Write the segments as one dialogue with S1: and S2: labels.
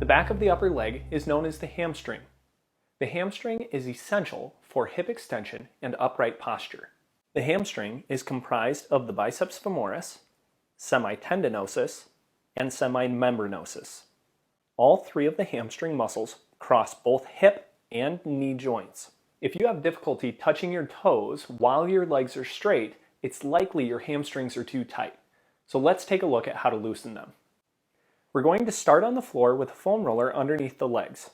S1: The back of the upper leg is known as the hamstring. The hamstring is essential for hip extension and upright posture. The hamstring is comprised of the biceps femoris, semitendinosus, and semimembranosus. All three of the hamstring muscles cross both hip and knee joints. If you have difficulty touching your toes while your legs are straight, it's likely your hamstrings are too tight. So let's take a look at how to loosen them. We're going to start on the floor with a foam roller underneath the legs.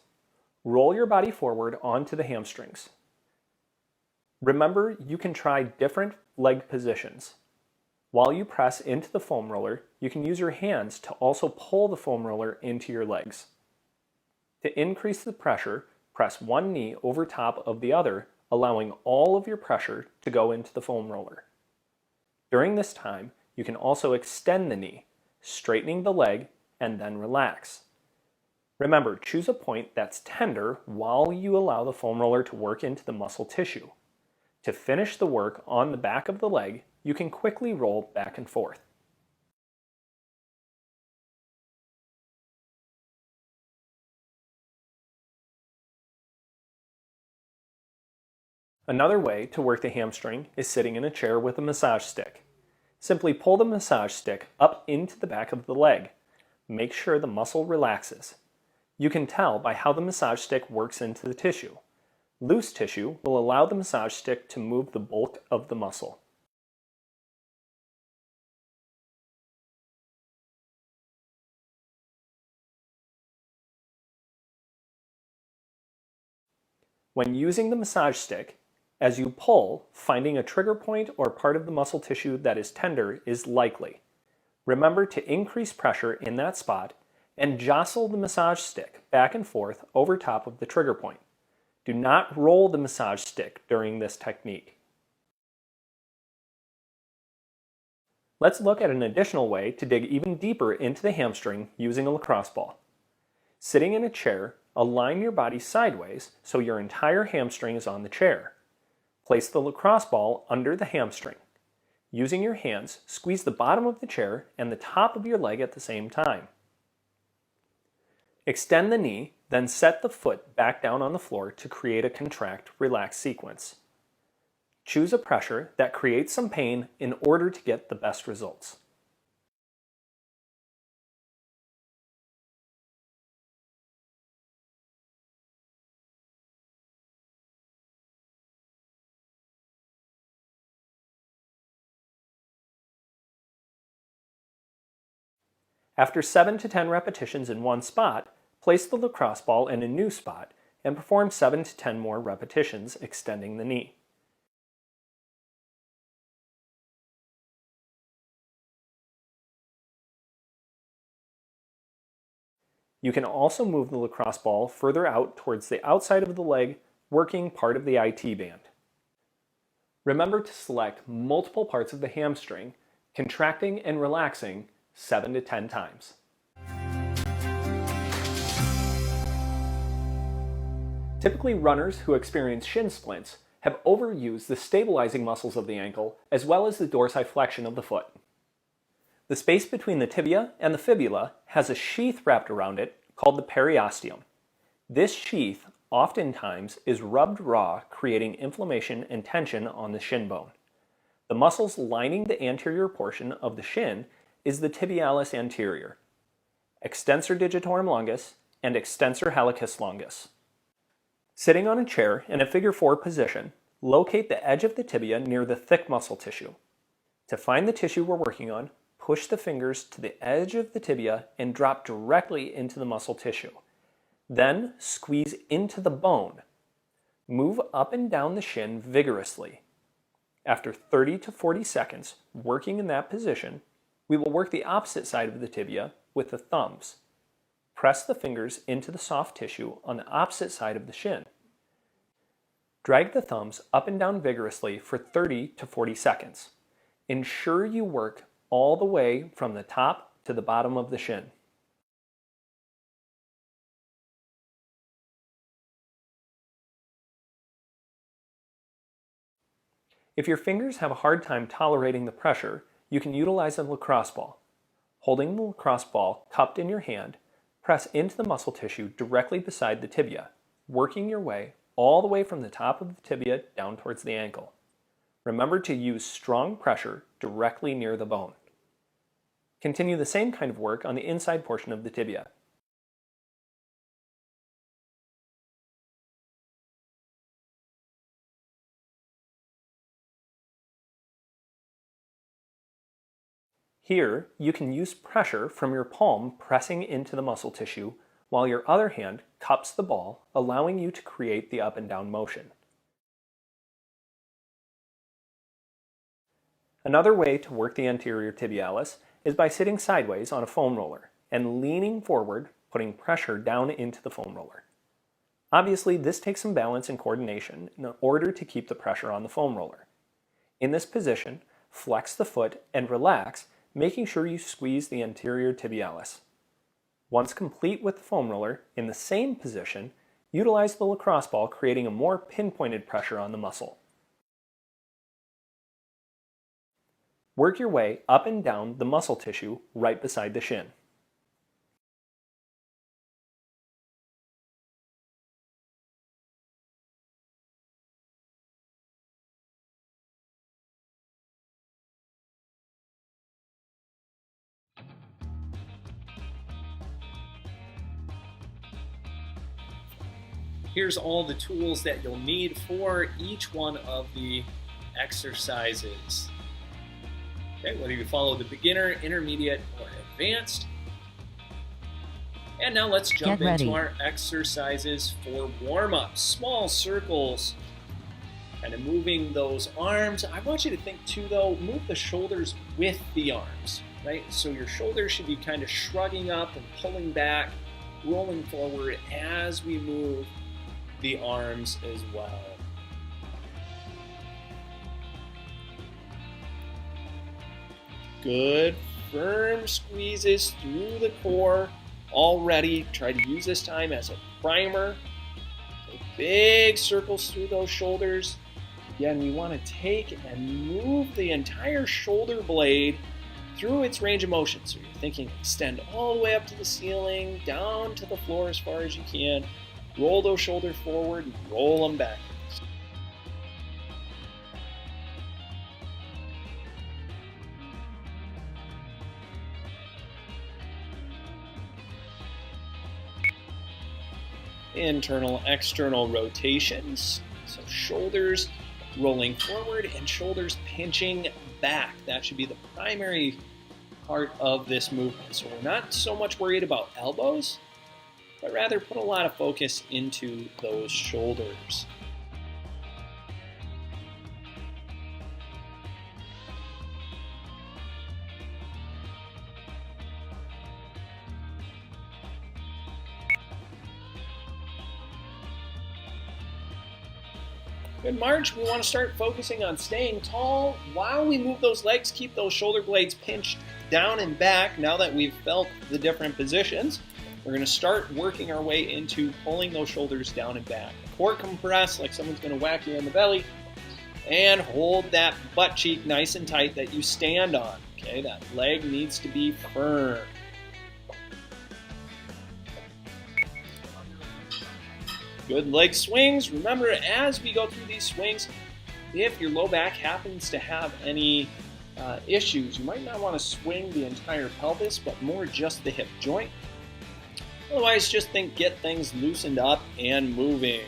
S1: Roll your body forward onto the hamstrings. Remember, you can try different leg positions. While you press into the foam roller, you can use your hands to also pull the foam roller into your legs. To increase the pressure, press one knee over top of the other, allowing all of your pressure to go into the foam roller. During this time, you can also extend the knee, straightening the leg, and then relax. Remember, choose a point that's tender while you allow the foam roller to work into the muscle tissue. To finish the work on the back of the leg, you can quickly roll back and forth. Another way to work the hamstring is sitting in a chair with a massage stick. Simply pull the massage stick up into the back of the leg. Make sure the muscle relaxes. You can tell by how the massage stick works into the tissue. Loose tissue will allow the massage stick to move the bulk of the muscle. When using the massage stick, as you pull, finding a trigger point or part of the muscle tissue that is tender is likely. Remember to increase pressure in that spot and jostle the massage stick back and forth over top of the trigger point. Do not roll the massage stick during this technique. Let's look at an additional way to dig even deeper into the hamstring using a lacrosse ball. Sitting in a chair, align your body sideways so your entire hamstring is on the chair. Place the lacrosse ball under the hamstring. Using your hands, squeeze the bottom of the chair and the top of your leg at the same time. Extend the knee, then set the foot back down on the floor to create a contract-relax sequence. Choose a pressure that creates some pain in order to get the best results. After 7 to 10 repetitions in one spot, place the lacrosse ball in a new spot and perform 7 to 10 more repetitions extending the knee. You can also move the lacrosse ball further out towards the outside of the leg, working part of the IT band. Remember to select multiple parts of the hamstring, contracting and relaxing 7 to 10 times. Typically, runners who experience shin splints have overused the stabilizing muscles of the ankle as well as the dorsiflexion of the foot. The space between the tibia and the fibula has a sheath wrapped around it called the periosteum. This sheath oftentimes is rubbed raw, creating inflammation and tension on the shin bone. The muscles lining the anterior portion of the shin is the tibialis anterior, extensor digitorum longus, and extensor hallucis longus. Sitting on a chair in a figure 4 position, locate the edge of the tibia near the thick muscle tissue. To find the tissue we're working on, push the fingers to the edge of the tibia and drop directly into the muscle tissue. Then squeeze into the bone. Move up and down the shin vigorously. After 30 to 40 seconds working in that position, we will work the opposite side of the tibia with the thumbs. Press the fingers into the soft tissue on the opposite side of the shin. Drag the thumbs up and down vigorously for 30 to 40 seconds. Ensure you work all the way from the top to the bottom of the shin. If your fingers have a hard time tolerating the pressure, you can utilize a lacrosse ball. Holding the lacrosse ball cupped in your hand, Press into the muscle tissue directly beside the tibia, working your way all the way from the top of the tibia down towards the ankle. Remember to use strong pressure directly near the bone. Continue the same kind of work on the inside portion of the tibia. Here, you can use pressure from your palm pressing into the muscle tissue, while your other hand cups the ball, allowing you to create the up and down motion. Another way to work the anterior tibialis is by sitting sideways on a foam roller and leaning forward, putting pressure down into the foam roller. Obviously, this takes some balance and coordination in order to keep the pressure on the foam roller. In this position, flex the foot and relax, making sure you squeeze the anterior tibialis. Once complete with the foam roller, in the same position, utilize the lacrosse ball, creating a more pinpointed pressure on the muscle. Work your way up and down the muscle tissue right beside the shin.
S2: Here's all the tools that you'll need for each one of the exercises. Okay, whether you follow the beginner, intermediate, or advanced. And now let's jump into our exercises for warm-ups. Small circles, kind of moving those arms. I want you to think too though, move the shoulders with the arms, right? So your shoulders should be kind of shrugging up and pulling back, rolling forward as we move the arms as well. Good, firm squeezes through the core already. Try to use this time as a primer. So big circles through those shoulders. Again, we want to take and move the entire shoulder blade through its range of motion. So you're thinking extend all the way up to the ceiling, down to the floor as far as you can. Roll those shoulders forward and roll them backwards. Internal, external rotations. So shoulders rolling forward and shoulders pinching back. That should be the primary part of this movement. So we're not so much worried about elbows, but rather put a lot of focus into those shoulders. In March, we want to start focusing on staying tall while we move those legs. Keep those shoulder blades pinched down and back. Now that we've felt the different positions, we're going to start working our way into pulling those shoulders down and back. Core compress like someone's going to whack you in the belly. And hold that butt cheek nice and tight that you stand on. Okay, that leg needs to be firm. Good leg swings. Remember, as we go through these swings, if your low back happens to have any issues, you might not want to swing the entire pelvis, but more just the hip joint. Otherwise, just get things loosened up and moving.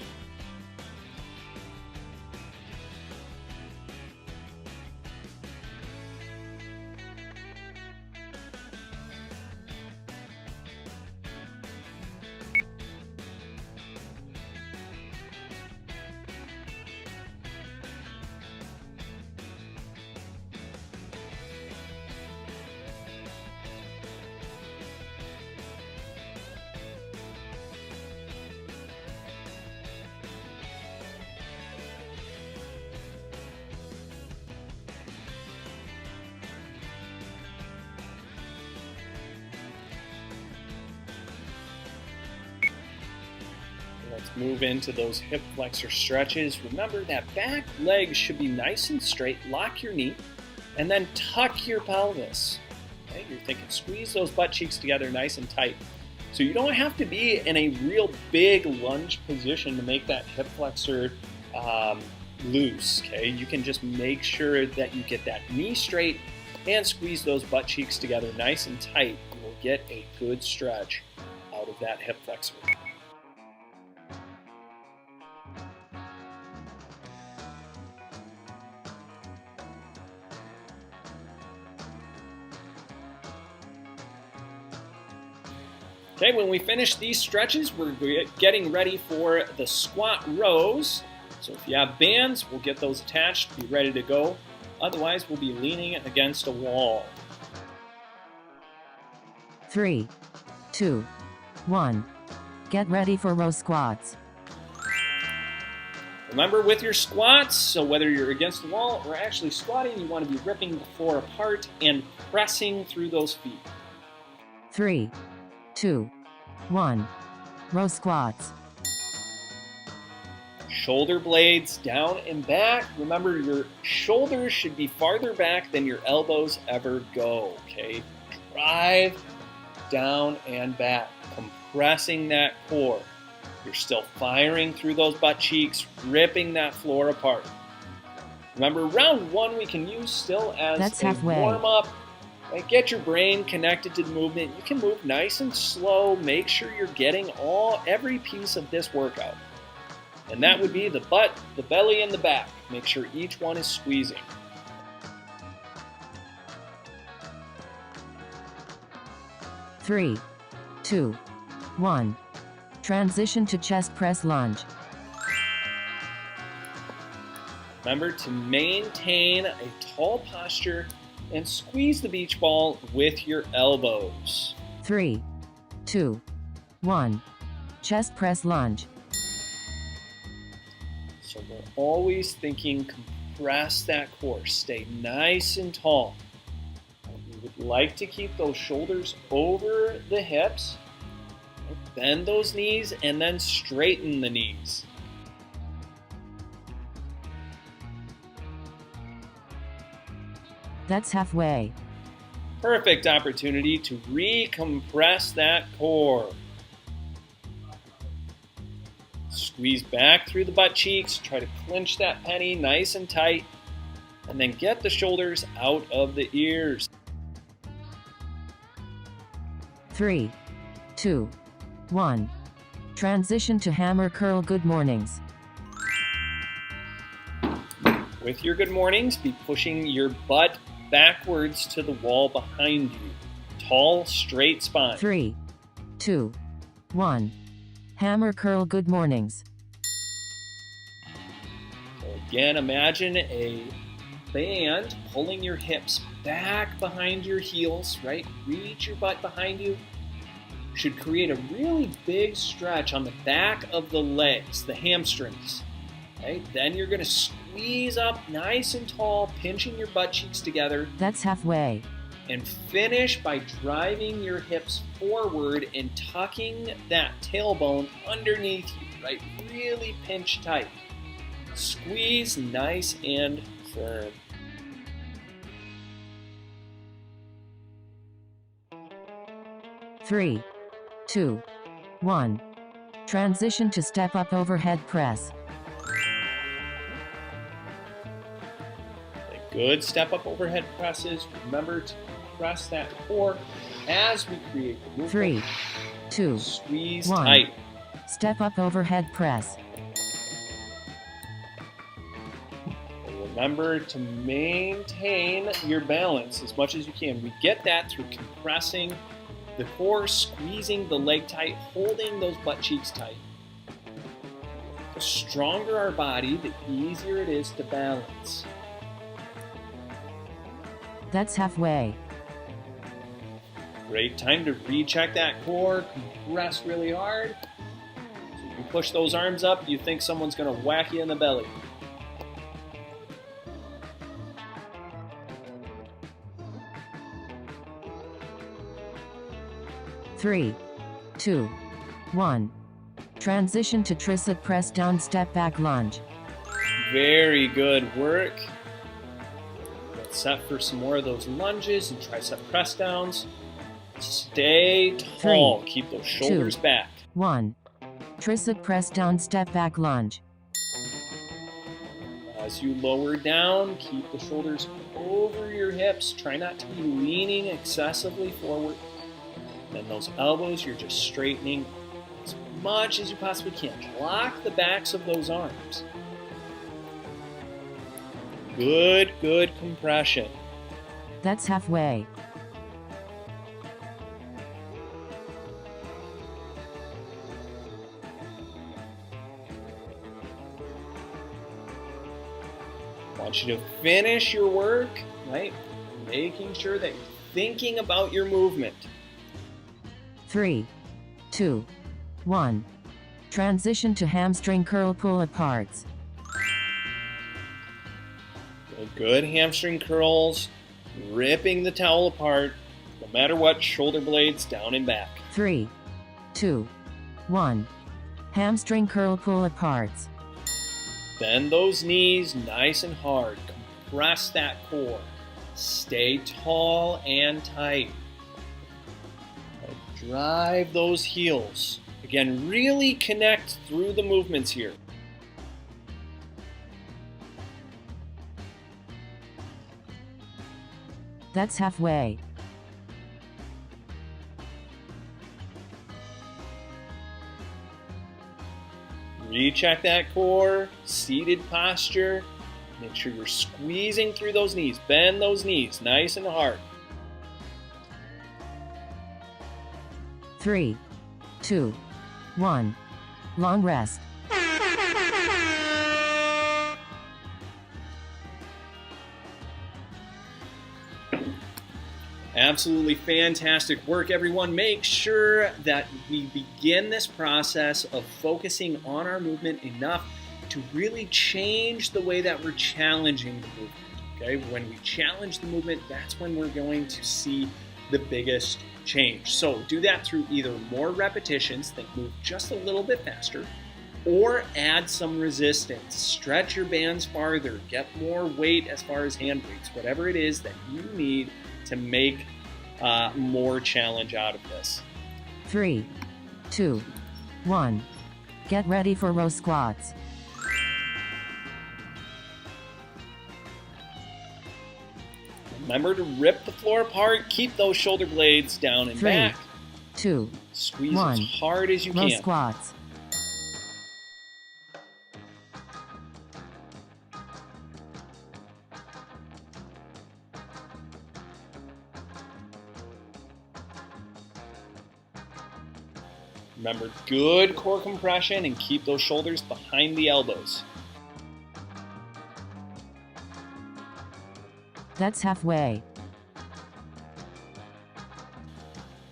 S2: Let's move into those hip flexor stretches. Remember that back leg should be nice and straight. Lock your knee and then tuck your pelvis. Okay, you're thinking squeeze those butt cheeks together nice and tight. So you don't have to be in a real big lunge position to make that hip flexor loose, okay? You can just make sure that you get that knee straight and squeeze those butt cheeks together nice and tight. You will get a good stretch out of that hip flexor. Okay, when we finish these stretches, we're getting ready for the squat rows. So if you have bands, we'll get those attached, be ready to go. Otherwise, we'll be leaning against a wall.
S3: 3, 2, 1. Get ready for row squats.
S2: Remember with your squats, so whether you're against the wall or actually squatting, you want to be ripping the floor apart and pressing through those feet.
S3: 3, 2, 1. Row squats.
S2: Shoulder blades down and back. Remember, your shoulders should be farther back than your elbows ever go, okay? Drive down and back, compressing that core. You're still firing through those butt cheeks, ripping that floor apart. Remember, round one we can use still as a warm-up. Get your brain connected to the movement. You can move nice and slow. Make sure you're getting every piece of this workout. And that would be the butt, the belly, and the back. Make sure each one is squeezing.
S3: Three, 2, 1. Transition to chest press lunge.
S2: Remember to maintain a tall posture and squeeze the beach ball with your elbows.
S3: 3, 2, 1. Chest press lunge.
S2: So we're always thinking compress that core, stay nice and tall. We would like to keep those shoulders over the hips, bend those knees, and then straighten the knees.
S3: That's halfway.
S2: Perfect opportunity to recompress that core. Squeeze back through the butt cheeks, try to clinch that penny nice and tight, and then get the shoulders out of the ears.
S3: 3, 2, 1. Transition to hammer curl good mornings.
S2: With your good mornings, be pushing your butt backwards to the wall behind you. Tall, straight spine.
S3: 3, 2, 1. Hammer curl good mornings.
S2: So again, imagine a band pulling your hips back behind your heels, right? Reach your butt behind you. Should create a really big stretch on the back of the legs, the hamstrings. Okay? Then you're going to squeeze up nice and tall, pinching your butt cheeks together.
S3: That's halfway.
S2: And finish by driving your hips forward and tucking that tailbone underneath you, right? Really pinch tight. Squeeze nice and firm.
S3: Three, 2, 1. Transition to step up overhead press.
S2: Good step up overhead presses. Remember to press that core as we create the movement.
S3: 3, 2,
S2: Squeeze
S3: 1.
S2: tight.
S3: Step up overhead press.
S2: And remember to maintain your balance as much as you can. We get that through compressing the core, squeezing the leg tight, holding those butt cheeks tight. The stronger our body, the easier it is to balance.
S3: That's halfway.
S2: Great time to recheck that core, compress really hard. So you push those arms up, you think someone's going to whack you in the belly.
S3: Three, 2, 1. Transition to tricep press down step back lunge.
S2: Very good work. Get set for some more of those lunges and tricep press downs. Stay tall. Keep those shoulders back.
S3: 1. Tricep press down step back lunge.
S2: As you lower down, keep the shoulders over your hips. Try not to be leaning excessively forward. Then those elbows, you're just straightening as much as you possibly can. Lock the backs of those arms. Good compression.
S3: That's halfway.
S2: I want you to finish your work, right? Making sure that you're thinking about your movement.
S3: 3, 2, 1. Transition to hamstring curl pull aparts.
S2: Good hamstring curls, ripping the towel apart, no matter what, shoulder blades down and back.
S3: 3, 2, 1. Hamstring curl pull aparts.
S2: Bend those knees nice and hard. Compress that core. Stay tall and tight. Drive those heels. Again, really connect through the movements here.
S3: That's halfway.
S2: Recheck that core, seated posture. Make sure you're squeezing through those knees. Bend those knees nice and hard.
S3: 3, 2, 1. Long rest.
S2: Absolutely fantastic work, everyone. Make sure that we begin this process of focusing on our movement enough to really change the way that we're challenging the movement. Okay, when we challenge the movement, that's when we're going to see the biggest change. So do that through either more repetitions, think move just a little bit faster, or add some resistance. Stretch your bands farther, get more weight as far as hand weights, whatever it is that you need to make more challenge out of this.
S3: 3, 2, 1. Get ready for row squats.
S2: Remember to rip the floor apart, keep those shoulder blades down and
S3: 3,
S2: back.
S3: 2,
S2: Squeeze
S3: 1.
S2: as hard as you
S3: Row
S2: can.
S3: squats.
S2: Remember, good core compression and keep those shoulders behind the elbows.
S3: That's halfway.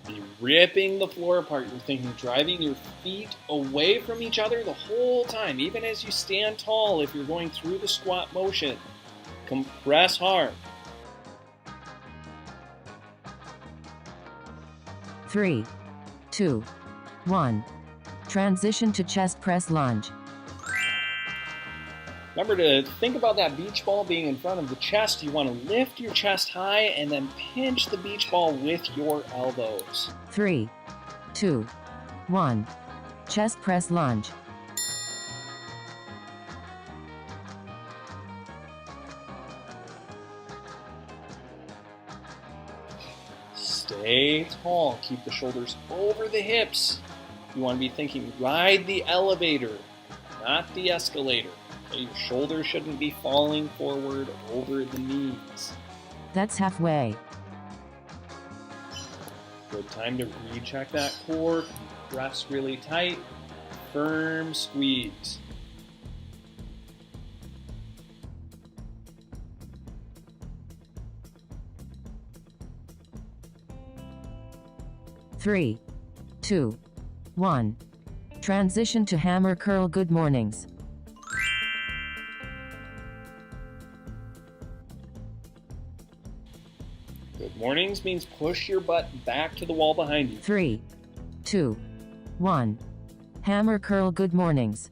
S2: Be ripping the floor apart. You're thinking driving your feet away from each other the whole time, even as you stand tall if you're going through the squat motion. Compress hard.
S3: 3, 2, 1. Transition to chest press lunge.
S2: Remember to think about that beach ball being in front of the chest. You want to lift your chest high and then pinch the beach ball with your elbows.
S3: 3, 2, 1. Chest press lunge.
S2: Stay tall. Keep the shoulders over the hips. You want to be thinking, ride the elevator, not the escalator. Okay? Your shoulders shouldn't be falling forward over the knees.
S3: That's halfway.
S2: Good time to recheck that core. Press really tight. Firm squeeze.
S3: Three, 2, 1. Transition to hammer curl. Good mornings.
S2: Good mornings means push your butt back to the wall behind you.
S3: 3, 2, 1. Hammer curl. Good mornings.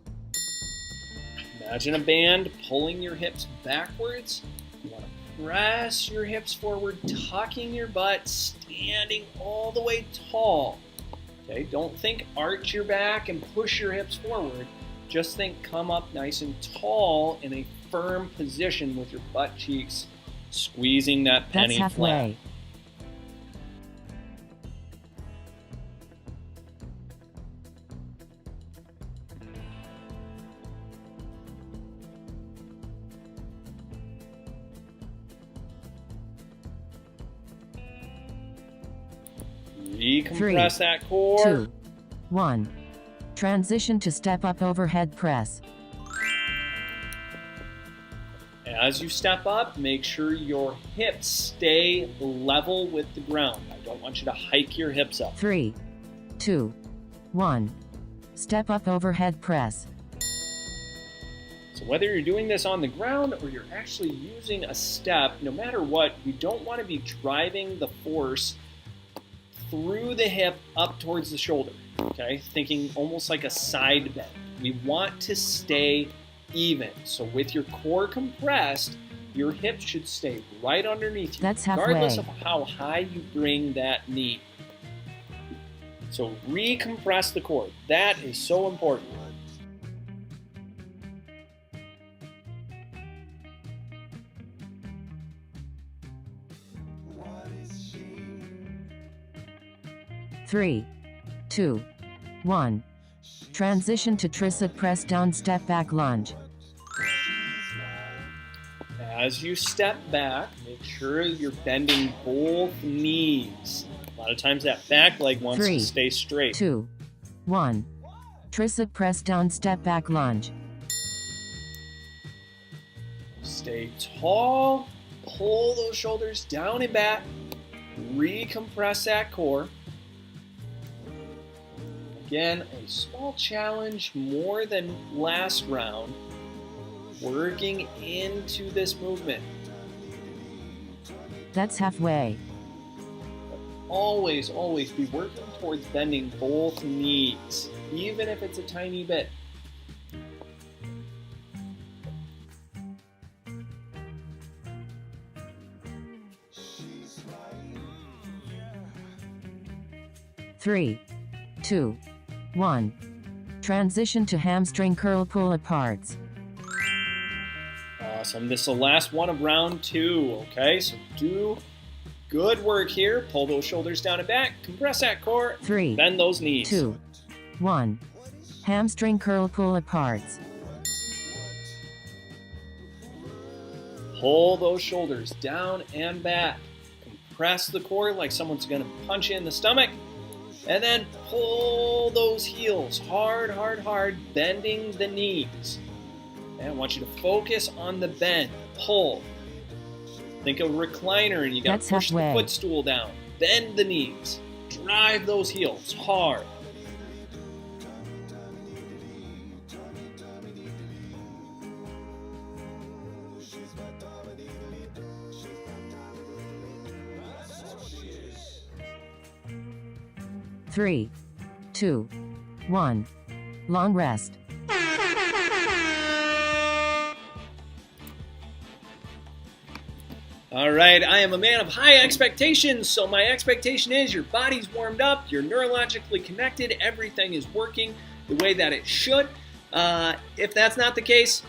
S2: Imagine a band pulling your hips backwards. You want to press your hips forward, tucking your butt, standing all the way tall. Okay, don't think arch your back and push your hips forward. Just think come up nice and tall in a firm position with your butt cheeks squeezing that penny
S3: That's
S2: flat.
S3: halfway.
S2: Recompress
S3: 3,
S2: that core.
S3: 2, 1. Transition to step up overhead press.
S2: As you step up, make sure your hips stay level with the ground. I don't want you to hike your hips up.
S3: 3, 2, 1. Step up overhead press.
S2: So whether you're doing this on the ground or you're actually using a step, no matter what, you don't want to be driving the force through the hip up towards the shoulder, okay? Thinking almost like a side bend. We want to stay even. So with your core compressed, your hips should stay right underneath you,
S3: That's
S2: regardless
S3: halfway.
S2: of how high you bring that knee. So recompress the core. That is so important.
S3: Three, 2, 1. Transition to tricep press down step back lunge.
S2: As you step back, make sure you're bending both knees. A lot of times that back leg wants
S3: 3,
S2: to stay straight.
S3: 2, 1. Tricep press down step back lunge.
S2: Stay tall, pull those shoulders down and back, recompress that core. Again, a small challenge more than last round, working into this movement.
S3: That's halfway.
S2: Always, always be working towards bending both knees, even if it's a tiny bit.
S3: Three, 2, 1. Transition to hamstring curl pull aparts.
S2: Awesome. This is the last one of round 2, okay? So do good work here. Pull those shoulders down and back. Compress that core.
S3: 3,
S2: Bend those knees.
S3: 2, 1. Hamstring curl pull aparts.
S2: Pull those shoulders down and back. Compress the core like someone's going to punch you in the stomach. And then pull those heels hard, hard, hard, bending the knees. And I want you to focus on the bend. Pull. Think of a recliner and you got
S3: That's
S2: to push
S3: halfway.
S2: the footstool down. Bend the knees. Drive those heels hard.
S3: Three, 2, 1. Long rest.
S2: All right, I am a man of high expectations, so my expectation is your body's warmed up, you're neurologically connected, everything is working the way that it should. If that's not the case,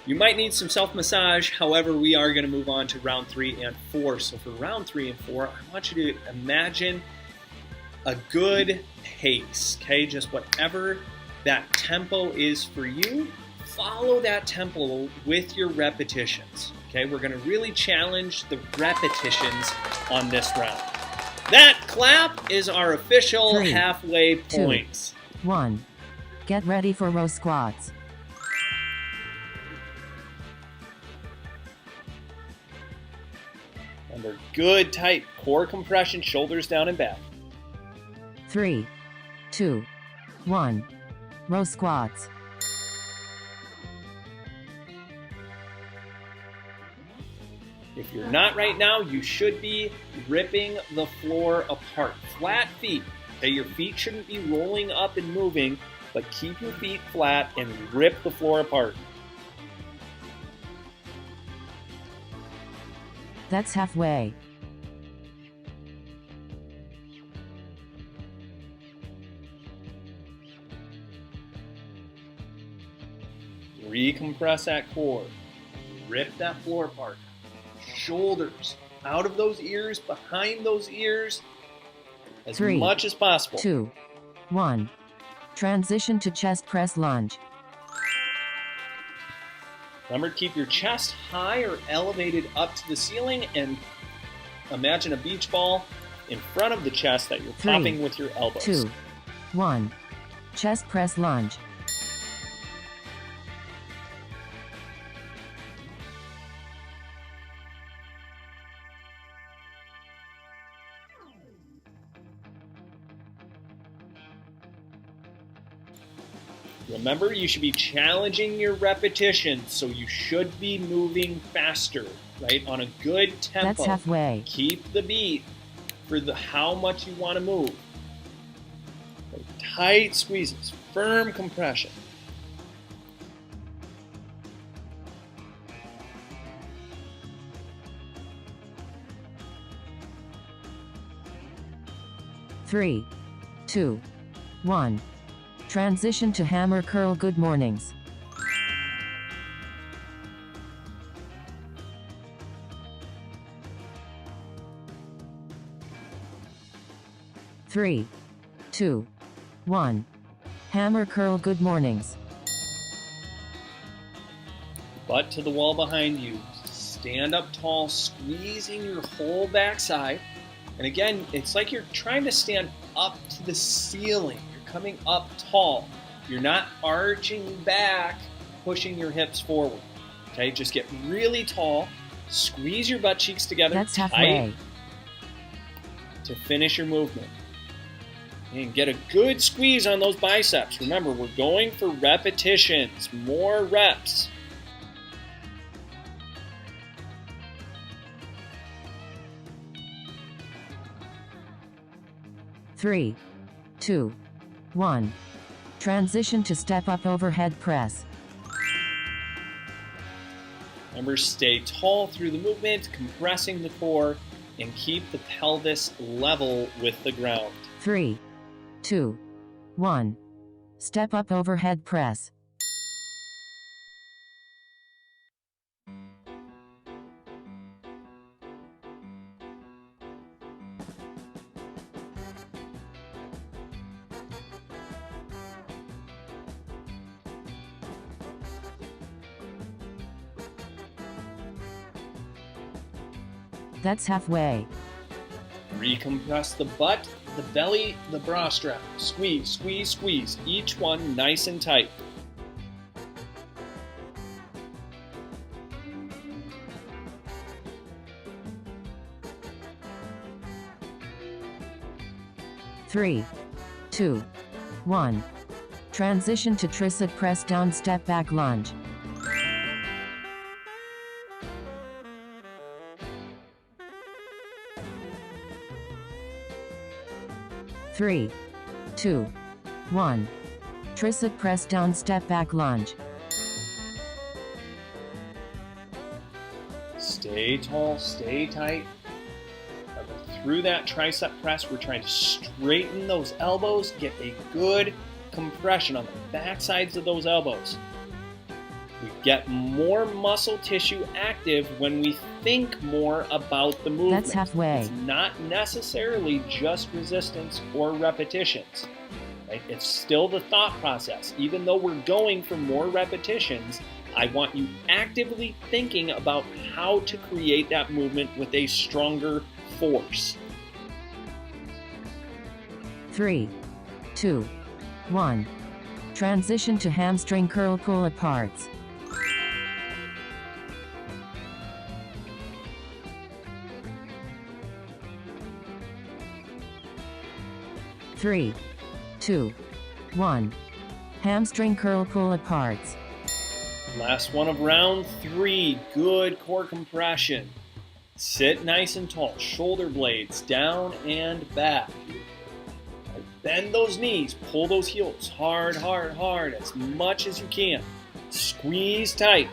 S2: you might need some self-massage. However, we are going to move on to round 3 and 4. So for round 3 and 4, I want you to imagine a good pace, okay? Just whatever that tempo is for you, follow that tempo with your repetitions, okay? We're gonna really challenge the repetitions on this round. That clap is our official
S3: 3,
S2: halfway
S3: 2,
S2: points.
S3: 1. Get ready for row squats.
S2: Remember, good, tight core compression, shoulders down and back.
S3: 3, 2, 1. Row squats.
S2: If you're not right now, you should be ripping the floor apart. Flat feet. Okay, your feet shouldn't be rolling up and moving, but keep your feet flat and rip the floor apart.
S3: That's halfway.
S2: Recompress that core. Rip that floor apart. Shoulders out of those ears, behind those ears, as
S3: 3,
S2: much as possible.
S3: 2, 1. Transition to chest press lunge.
S2: Remember to keep your chest high or elevated up to the ceiling, and imagine a beach ball in front of the chest that you're
S3: 3,
S2: popping with your elbows.
S3: 2, 1. Chest press lunge.
S2: Remember, you should be challenging your repetitions, so you should be moving faster, right? On a good tempo.
S3: That's halfway.
S2: Keep the beat for how much you want to move. Tight squeezes, firm compression.
S3: Three, 2, 1. Transition to hammer curl good mornings. Three, 2, 1. Hammer curl good mornings.
S2: Butt to the wall behind you. Stand up tall, squeezing your whole backside. And again, it's like you're trying to stand up to the ceiling. You're coming up tall. You're not arching back, pushing your hips forward. Okay, just get really tall. Squeeze your butt cheeks together.
S3: That's
S2: tight
S3: halfway.
S2: to finish your movement. And get a good squeeze on those biceps. Remember, we're going for repetitions, more reps.
S3: Three, 2, 1. Transition to step up overhead press.
S2: Remember, stay tall through the movement, compressing the core, and keep the pelvis level with the ground.
S3: 3, 2, 1. Step up overhead press. That's halfway.
S2: Recompress the butt, the belly, the bra strap. Squeeze, squeeze, squeeze. Each one nice and tight.
S3: Three, 2, 1. Transition to tricep press down step back lunge. Three, 2, 1. Tricep press down step back lunge.
S2: Stay tall, stay tight. Through that tricep press, we're trying to straighten those elbows, get a good compression on the back sides of those elbows. We get more muscle tissue active when we think more about the movement.
S3: That's halfway.
S2: It's not necessarily just resistance or repetitions. Right? It's still the thought process. Even though we're going for more repetitions, I want you actively thinking about how to create that movement with a stronger force.
S3: 3, 2, 1. Transition to hamstring curl pull aparts. Three, 2, 1. Hamstring curl pull aparts.
S2: Last one of round 3. Good core compression. Sit nice and tall. Shoulder blades down and back. Bend those knees. Pull those heels hard, hard, hard as much as you can. Squeeze tight.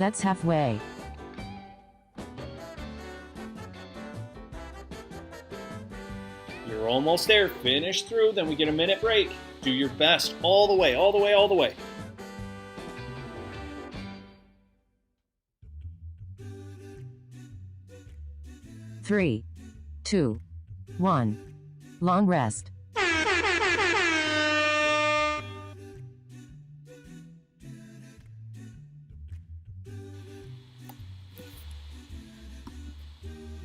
S3: That's halfway.
S2: You're almost there. Finish through, then we get a minute break. Do your best all the way, all the way, all the way.
S3: Three, two, one. Long rest.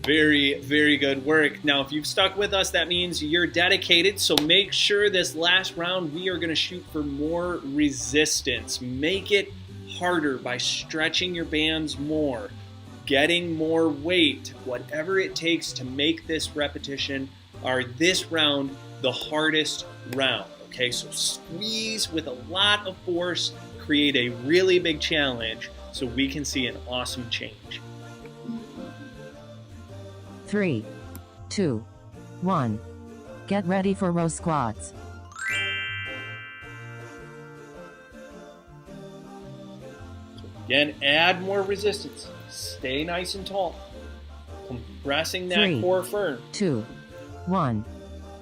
S2: Very, very good work. Now, if you've stuck with us, that means you're dedicated. So make sure this last round, we are going to shoot for more resistance. Make it harder by stretching your bands more, getting more weight, whatever it takes to make this repetition or this round the hardest round. Okay, so squeeze with a lot of force, create a really big challenge so we can see an awesome change.
S3: 3, 2, 1. Get ready for row squats.
S2: Again, add more resistance. Stay nice and tall. Compressing that
S3: 3,
S2: core firm.
S3: 2, 1.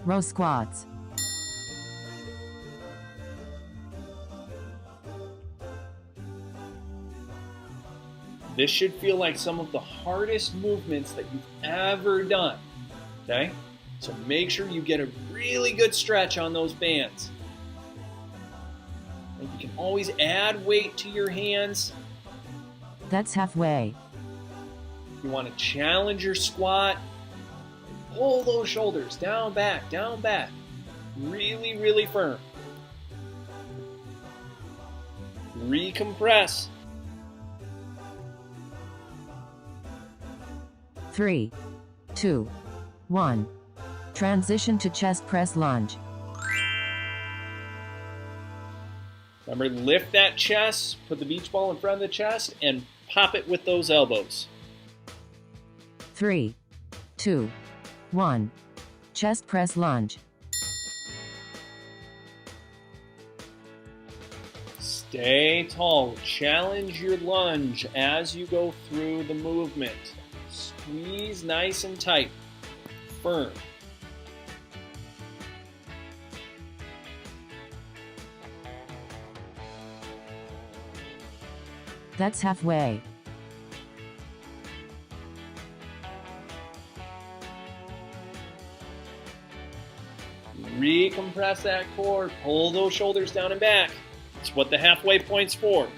S3: Row squats.
S2: This should feel like some of the hardest movements that you've ever done. Okay? So make sure you get a really good stretch on those bands. And you can always add weight to your hands.
S3: That's halfway.
S2: You want to challenge your squat. Pull those shoulders down, back, down, back. Really, really firm. Recompress.
S3: 3, 2, 1. Transition to chest press lunge.
S2: Remember, lift that chest, put the beach ball in front of the chest, and pop it with those elbows.
S3: 3, 2, 1. Chest press lunge.
S2: Stay tall. Challenge your lunge as you go through the movement. Squeeze nice and tight. Firm.
S3: That's halfway.
S2: Recompress that core. Pull those shoulders down and back. It's what the halfway point's for.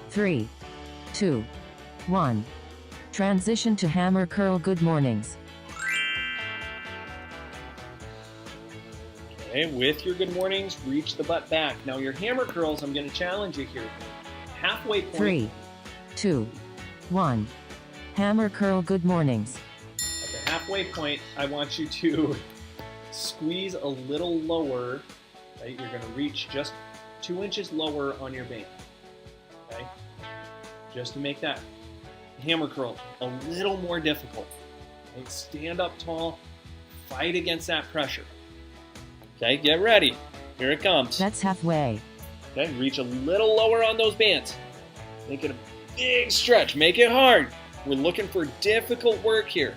S3: Three, 2, 1. Transition to hammer curl good mornings.
S2: Okay, with your good mornings, reach the butt back. Now your hammer curls, I'm going to challenge you here. Halfway point.
S3: 3, 2, 1. Hammer curl good mornings.
S2: At the halfway point, I want you to squeeze a little lower. Right? You're going to reach just 2 inches lower on your band. Okay? Just to make that hammer curl a little more difficult. Okay? Stand up tall, fight against that pressure. Okay, get ready. Here it comes.
S3: That's halfway.
S2: Okay, reach a little lower on those bands. Make it a big stretch. Make it hard. We're looking for difficult work here.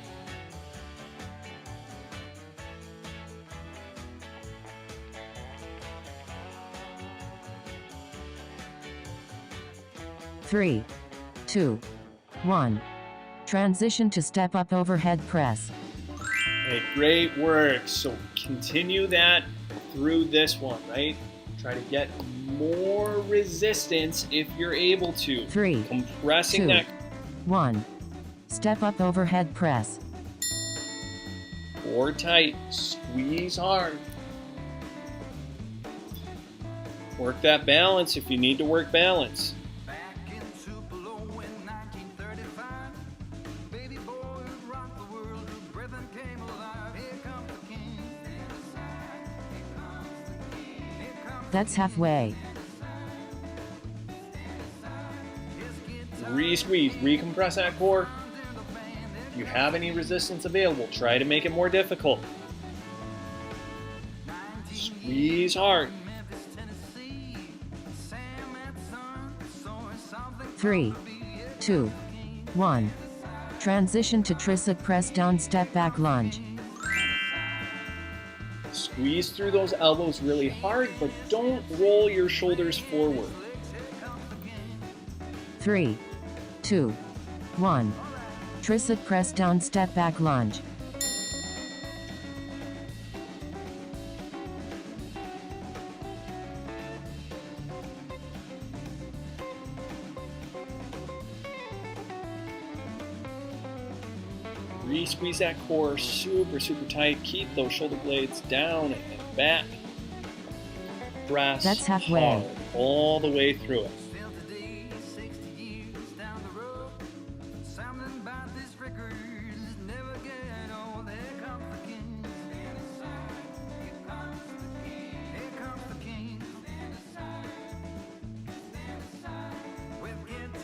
S3: Three, 2, 1. Transition to step up overhead press.
S2: Okay, great work. So continue that through this one, right? Try to get more resistance if you're able to.
S3: 3,
S2: Compressing
S3: 2,
S2: that
S3: 1. Step up overhead press.
S2: core tight. Squeeze hard. Work that balance if you need to work balance.
S3: That's halfway.
S2: Re-squeeze, recompress that core. If you have any resistance available, try to make it more difficult. Squeeze hard.
S3: 3, 2, 1. Transition to tricep press down step back lunge.
S2: Squeeze through those elbows really hard, but don't roll your shoulders forward.
S3: 3, 2, 1. Tricep press down step back lunge.
S2: Re-squeeze that core super, super tight. Keep those shoulder blades down and back. Press
S3: That's halfway.
S2: hard all the way through it.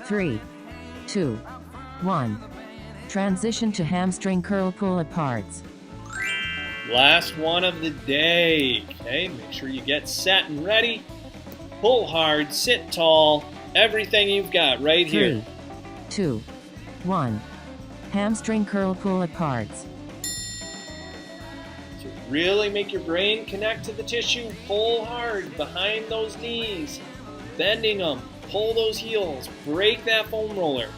S3: Three, 2, 1. Transition to hamstring curl pull aparts.
S2: Last one of the day. Okay, make sure you get set and ready. Pull hard, sit tall, everything you've got right here.
S3: 3, 2, 1. Hamstring curl pull aparts.
S2: So really make your brain connect to the tissue. Pull hard behind those knees, bending them. Pull those heels. Break that foam roller.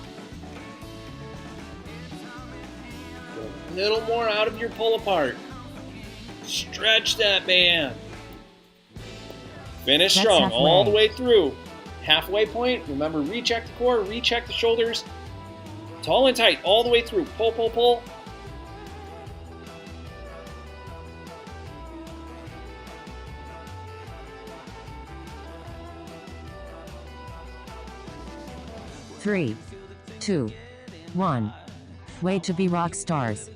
S2: Go a little more out of your pull apart. Stretch that band. Finish
S3: That's
S2: strong
S3: halfway.
S2: all the way through. Halfway point. Remember, recheck the core, recheck the shoulders. Tall and tight all the way through. Pull, pull, pull.
S3: Three, 2, 1. Way to be rock stars.